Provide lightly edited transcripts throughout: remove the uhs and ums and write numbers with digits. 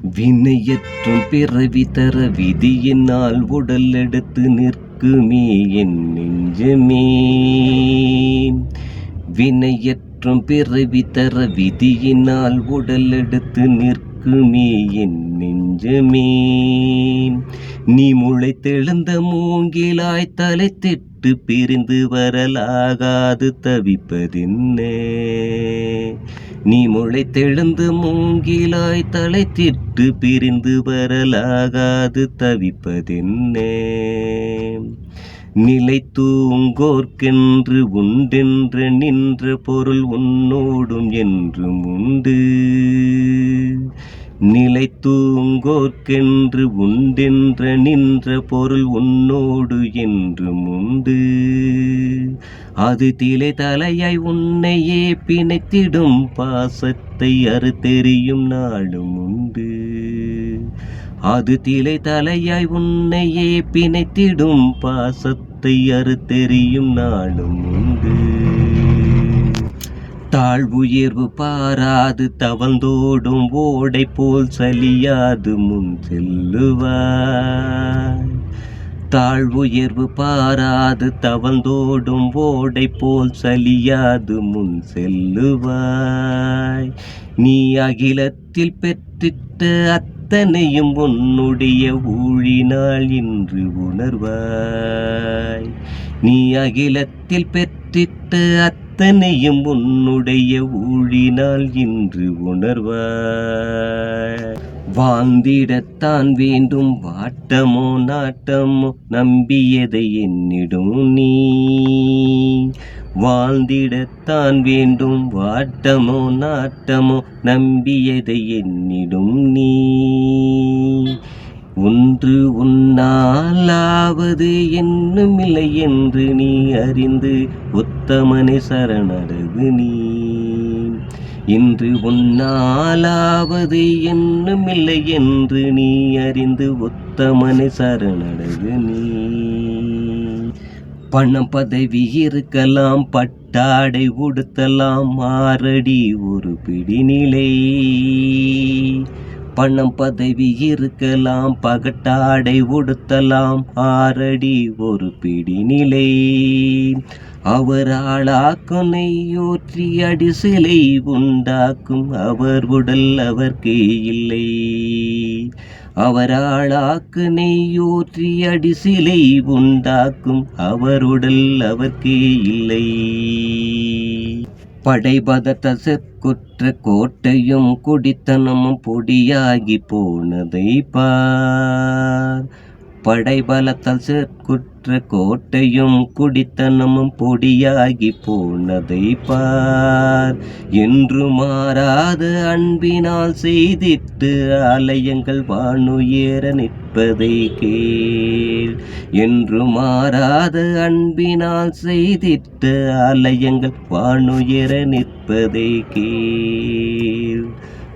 வினையற்றும் பிறவி தர விதியினால் உடல் எடுத்து நிற்குமே என் நெஞ்சமே. வினையற்றும் பிறவி தர விதியினால் உடல் எடுத்து நிற்குமே என் நெஞ்சமே. நீ முளைத்தெழுந்த மூங்கிலாய் தலைத்திட்டு பிரிந்து வரலாகாது தவிப்பதென்ன. நீ முளைத்தெழுந்து மூங்கிலாய் தலைத்திட்டு பிரிந்து வரலாகாது தவிப்பதென்ன. நிலை தூங்கோர்க்கென்று உண்டென்ற நின்ற பொருள் உன்னோடும் என்றும் உண்டு. நிலை தூங்கோர்க்கென்று உண்டென்ற நின்ற பொருள் உன்னோடு என்றும் உண்டு. அது திலை தலையாய் உன்னையே பிணைத்திடும் பாசத்தை அறுத்தெறியும் நாளும் உண்டு. அது திலை தலையாய் உன்னையே பிணைத்திடும் பாசத்தை அறுத்தெறியும் நாளும் உண்டு. தாழ்வுயர்வு பாராது தவழ்ந்தோடும் ஓடை போல் சலியாது முன் செல்லுவாய். தாழ்வுயர்வு பாராது தவழ்ந்தோடும் ஓடை போல் சலியாது முன் செல்லுவாய். நீ அகிலத்தில் பெற்றிட்ட அத்தனையும் உன்னுடைய ஊழினால் இன்று உணர்வாய். நீ அகிலத்தில் பெற்றிட்ட அத்தனையும் உன்னுடைய ஊழினால் இன்று உணர்வாய். வாழ்ந்திடத்தான் வேண்டும் வாட்டமோ நாட்டமோ நம்பியதை என்னிடும் நீ. வாழ்ந்திடத்தான் வேண்டும் வாட்டமோ நாட்டமோ நம்பியதை என்னிடும் நீ. ஒன்று உன்னாலாவது என்னுமில்லை என்று நீ அறிந்து உத்தமனை சரணடகு நீ. இன்று உன்னாலாவது என்னுமில்லை என்று நீ அறிந்து உத்தமனை சரணடகு நீ. பணம் பதவி இருக்கலாம் பட்டாடை உடுத்தலாம் மாரடி ஒரு பிடிநிலை. பணம் பதவி இருக்கலாம் பகட்டாடை உடுத்தலாம் ஆரடி ஒரு பிடிநிலை. அவர் ஆளாக்கும் நெய்யூற்றி அடி சிலை உண்டாக்கும் அவர் உடல் அவர்க்கே இல்லை. அவர் ஆளாக்கு நெய்யூற்றி அடி சிலை உண்டாக்கும் அவர் உடல் அவர்க்கே இல்லை. படைபதத்த செற்குற்ற கோட்டையும் குடித்தனமும் பொடியாகி போனதை பார். படைபலத்தால் செற்குற்ற கோட்டையும் குடித்தனமும் பொடியாகி போனதை பார். என்று மாறாத அன்பினால் செய்திட்டு ஆலயங்கள் வானுயர நிற்பதை கேள். என்று மாறாத அன்பினால் செய்திட்ட ஆலயங்கள் வானுயர நிற்பதை கேள்.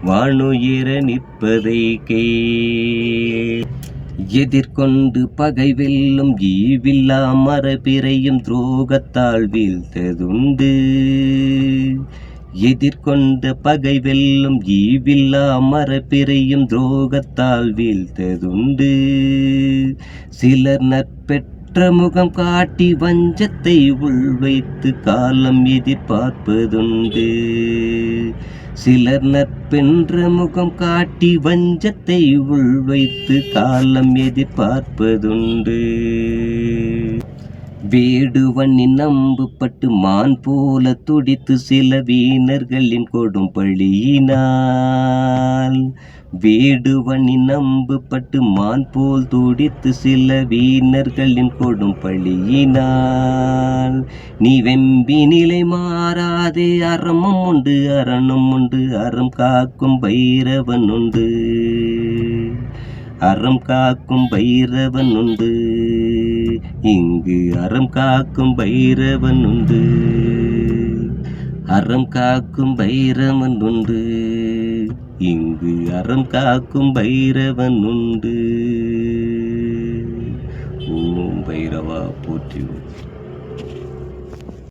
வானுயர நிற்பதை கேள். எதிர்கொண்டு பகை வெல்லும் ஈவில்லா மரபிறையும் துரோகத்தால் வீழ்த்ததுண்டு. எதிர்கொண்ட பகை வெல்லும் ஈவில்லா மரபிறையும் துரோகத்தால் வீழ்த்ததுண்டு. சிலர் நற்பெற்ற முகம் காட்டி வஞ்சத்தை உள்வைத்து காலம் எதிர்பார்ப்பதுண்டு. சிலர் நற்பென்ற முகம் காட்டி வஞ்சத்தை உள்வைத்து காலம் எதிர்பார்ப்பதுண்டு. வேடுவனின் நம்புப்பட்டு மான் போல துடித்து சில வீணர்களின் கொடும் பழியினால். வேடுவனின் நம்புப்பட்டு மான் போல் துடித்து சில வீணர்களின் கொடும் பழியினால். நீ வெம்பி நிலை மாறாதே அறமும் உண்டு அறனும் உண்டு அறம் காக்கும் பைரவன் உண்டு. அறம் காக்கும் பைரவன் உண்டு. இங்கு அறம் காக்கும் பைரவன் உண்டு. அறம் காக்கும் பைரவன் உண்டு. இங்கு அறம் காக்கும் பைரவன் உண்டு. ஓம் பைரவா போற்றி.